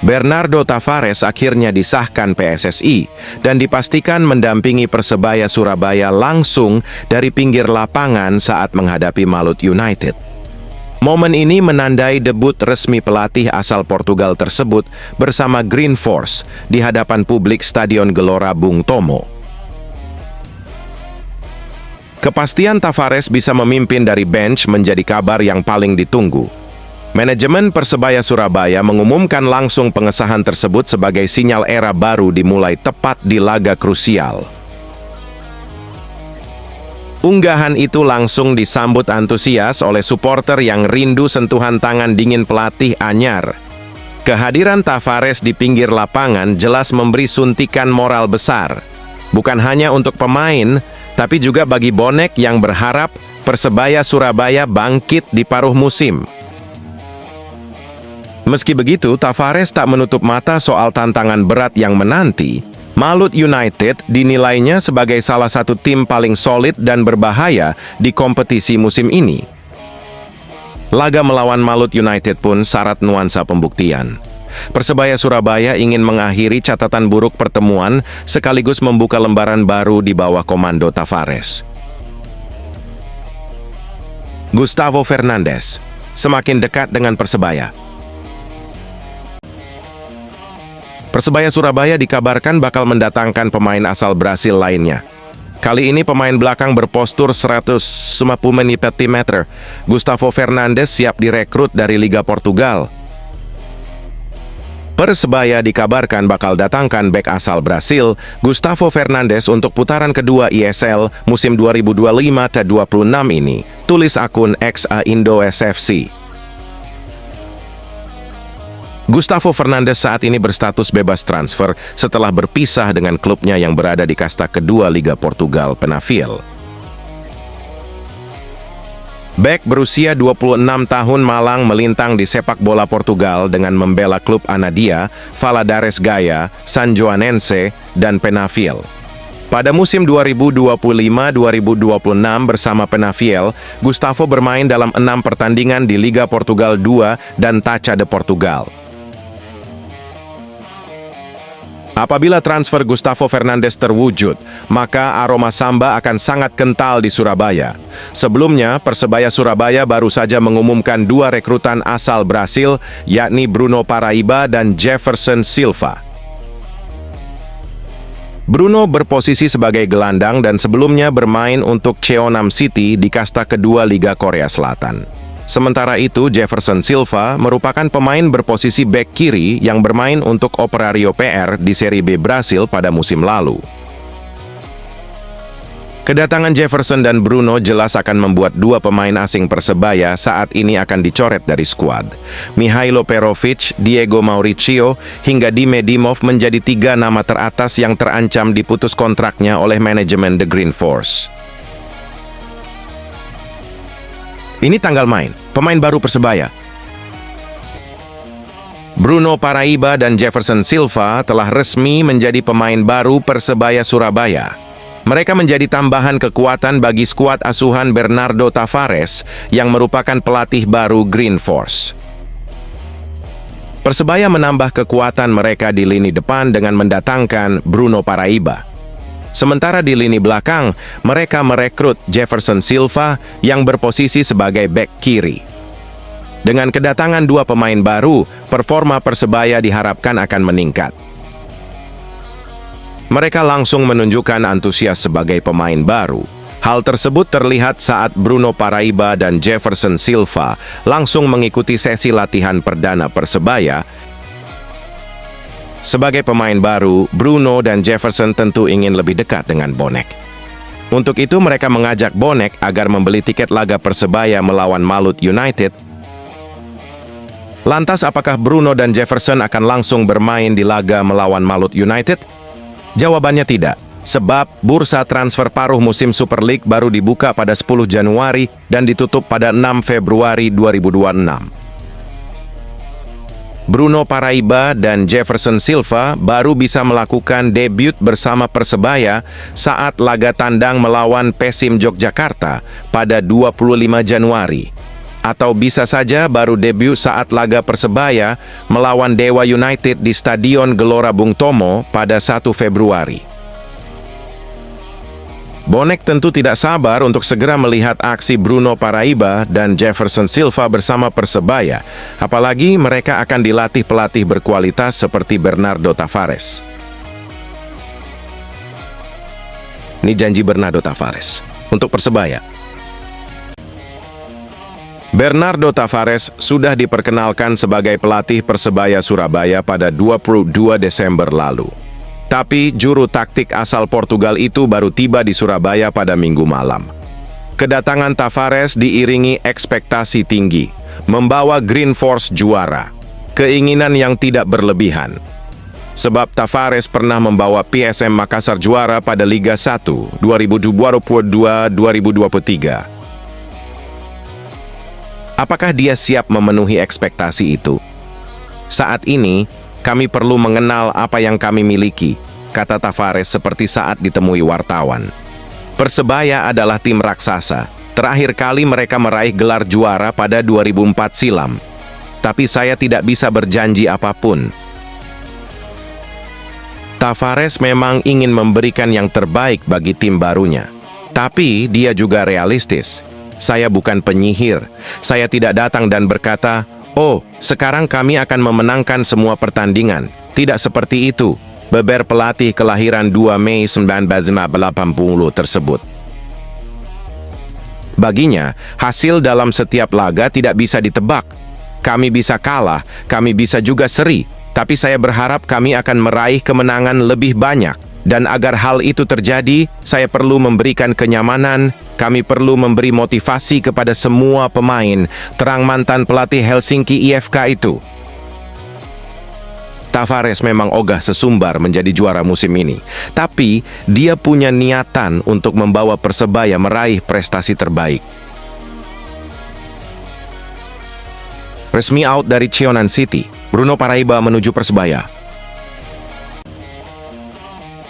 Bernardo Tavares akhirnya disahkan PSSI dan dipastikan mendampingi Persebaya Surabaya langsung dari pinggir lapangan saat menghadapi Malut United. Momen ini menandai debut resmi pelatih asal Portugal tersebut bersama Green Force di hadapan publik Stadion Gelora Bung Tomo. Kepastian Tavares bisa memimpin dari bench menjadi kabar yang paling ditunggu. Manajemen Persebaya Surabaya mengumumkan langsung pengesahan tersebut sebagai sinyal era baru dimulai tepat di laga krusial. Unggahan itu langsung disambut antusias oleh supporter yang rindu sentuhan tangan dingin pelatih anyar. Kehadiran Tavares di pinggir lapangan jelas memberi suntikan moral besar. Bukan hanya untuk pemain, tapi juga bagi bonek yang berharap Persebaya Surabaya bangkit di paruh musim. Meski begitu, Tavares tak menutup mata soal tantangan berat yang menanti. Malut United dinilainya sebagai salah satu tim paling solid dan berbahaya di kompetisi musim ini. Laga melawan Malut United pun syarat nuansa pembuktian. Persebaya Surabaya ingin mengakhiri catatan buruk pertemuan sekaligus membuka lembaran baru di bawah komando Tavares. Gustavo Fernandes semakin dekat dengan Persebaya. Persebaya Surabaya dikabarkan bakal mendatangkan pemain asal Brasil lainnya. Kali ini pemain belakang berpostur 150 cm. Gustavo Fernandes siap direkrut dari Liga Portugal. Persebaya dikabarkan bakal datangkan bek asal Brasil, Gustavo Fernandes untuk putaran kedua ISL musim 2025-26 ini, tulis akun XA Indo SFC. Gustavo Fernandes saat ini berstatus bebas transfer setelah berpisah dengan klubnya yang berada di kasta kedua Liga Portugal, Penafiel. Bek berusia 26 tahun Malang melintang di sepak bola Portugal dengan membela klub Anadia, Valadares Gaya, San Joanense, dan Penafiel. Pada musim 2025-2026 bersama Penafiel, Gustavo bermain dalam 6 pertandingan di Liga Portugal 2 dan Taça de Portugal. Apabila transfer Gustavo Fernandes terwujud, maka aroma samba akan sangat kental di Surabaya. Sebelumnya, Persebaya Surabaya baru saja mengumumkan 2 rekrutan asal Brasil, yakni Bruno Paraiba dan Jefferson Silva. Bruno berposisi sebagai gelandang dan sebelumnya bermain untuk Cheonam City di kasta kedua Liga Korea Selatan. Sementara itu, Jefferson Silva merupakan pemain berposisi bek kiri yang bermain untuk Operário PR di Serie B Brasil pada musim lalu. Kedatangan Jefferson dan Bruno jelas akan membuat 2 pemain asing Persebaya saat ini akan dicoret dari skuad. Mihailo Perovic, Diego Mauricio, hingga Dime Dimov menjadi 3 nama teratas yang terancam diputus kontraknya oleh manajemen The Green Force. Ini tanggal main, pemain baru Persebaya. Bruno Paraiba dan Jefferson Silva telah resmi menjadi pemain baru Persebaya Surabaya. Mereka menjadi tambahan kekuatan bagi skuad asuhan Bernardo Tavares yang merupakan pelatih baru Green Force. Persebaya menambah kekuatan mereka di lini depan dengan mendatangkan Bruno Paraiba. Sementara di lini belakang, mereka merekrut Jefferson Silva yang berposisi sebagai bek kiri. Dengan kedatangan 2 pemain baru, performa Persebaya diharapkan akan meningkat. Mereka langsung menunjukkan antusias sebagai pemain baru. Hal tersebut terlihat saat Bruno Paraiba dan Jefferson Silva langsung mengikuti sesi latihan perdana Persebaya. Sebagai pemain baru, Bruno dan Jefferson tentu ingin lebih dekat dengan bonek. Untuk itu mereka mengajak bonek agar membeli tiket laga Persebaya melawan Malut United. Lantas apakah Bruno dan Jefferson akan langsung bermain di laga melawan Malut United? Jawabannya tidak, sebab bursa transfer paruh musim Super League baru dibuka pada 10 Januari dan ditutup pada 6 Februari 2026. Bruno Paraiba dan Jefferson Silva baru bisa melakukan debut bersama Persebaya saat laga tandang melawan Persim Yogyakarta pada 25 Januari. Atau bisa saja baru debut saat laga Persebaya melawan Dewa United di Stadion Gelora Bung Tomo pada 1 Februari. Bonek tentu tidak sabar untuk segera melihat aksi Bruno Paraiba dan Jefferson Silva bersama Persebaya, apalagi mereka akan dilatih pelatih berkualitas seperti Bernardo Tavares. Ini janji Bernardo Tavares untuk Persebaya. Bernardo Tavares sudah diperkenalkan sebagai pelatih Persebaya Surabaya pada 22 Desember lalu. Tapi juru taktik asal Portugal itu baru tiba di Surabaya pada Minggu malam. Kedatangan Tavares diiringi ekspektasi tinggi, membawa Green Force juara, keinginan yang tidak berlebihan. Sebab Tavares pernah membawa PSM Makassar juara pada Liga 1 2022-2023. Apakah dia siap memenuhi ekspektasi itu? Saat ini, kami perlu mengenal apa yang kami miliki, kata Tavares seperti saat ditemui wartawan. Persebaya adalah tim raksasa. Terakhir kali mereka meraih gelar juara pada 2004 silam. Tapi saya tidak bisa berjanji apapun. Tavares memang ingin memberikan yang terbaik bagi tim barunya. Tapi dia juga realistis. Saya bukan penyihir. Saya tidak datang dan berkata, "Oh, sekarang kami akan memenangkan semua pertandingan." Tidak seperti itu, beber pelatih kelahiran 2 Mei 1980 tersebut. Baginya, hasil dalam setiap laga tidak bisa ditebak. Kami bisa kalah, kami bisa juga seri, tapi saya berharap kami akan meraih kemenangan lebih banyak. Dan agar hal itu terjadi, saya perlu memberikan kenyamanan, kami perlu memberi motivasi kepada semua pemain, terang mantan pelatih Helsinki IFK itu. Tavares memang ogah sesumbar menjadi juara musim ini, tapi dia punya niatan untuk membawa Persebaya meraih prestasi terbaik. Resmi out dari Cheonan City, Bruno Paraiba menuju Persebaya.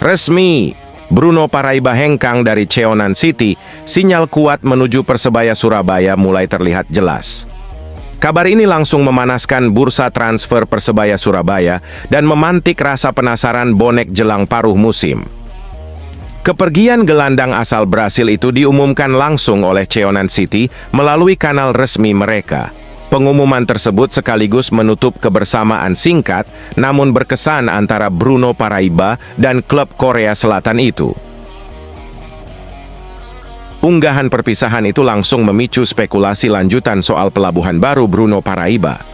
Resmi, Bruno Paraiba hengkang dari Cheonan City, sinyal kuat menuju Persebaya Surabaya mulai terlihat jelas. Kabar ini langsung memanaskan bursa transfer Persebaya Surabaya dan memantik rasa penasaran bonek jelang paruh musim. Kepergian gelandang asal Brasil itu diumumkan langsung oleh Cheonan City melalui kanal resmi mereka. Pengumuman tersebut sekaligus menutup kebersamaan singkat namun berkesan antara Bruno Paraiba dan klub Korea Selatan itu. Unggahan perpisahan itu langsung memicu spekulasi lanjutan soal pelabuhan baru Bruno Paraiba.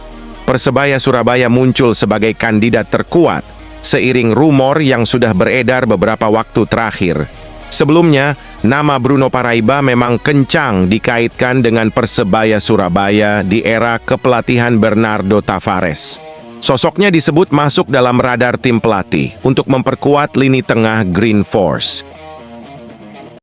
Persebaya Surabaya muncul sebagai kandidat terkuat, seiring rumor yang sudah beredar beberapa waktu terakhir. Sebelumnya, nama Bruno Paraiba memang kencang dikaitkan dengan Persebaya Surabaya di era kepelatihan Bernardo Tavares. Sosoknya disebut masuk dalam radar tim pelatih untuk memperkuat lini tengah Green Force.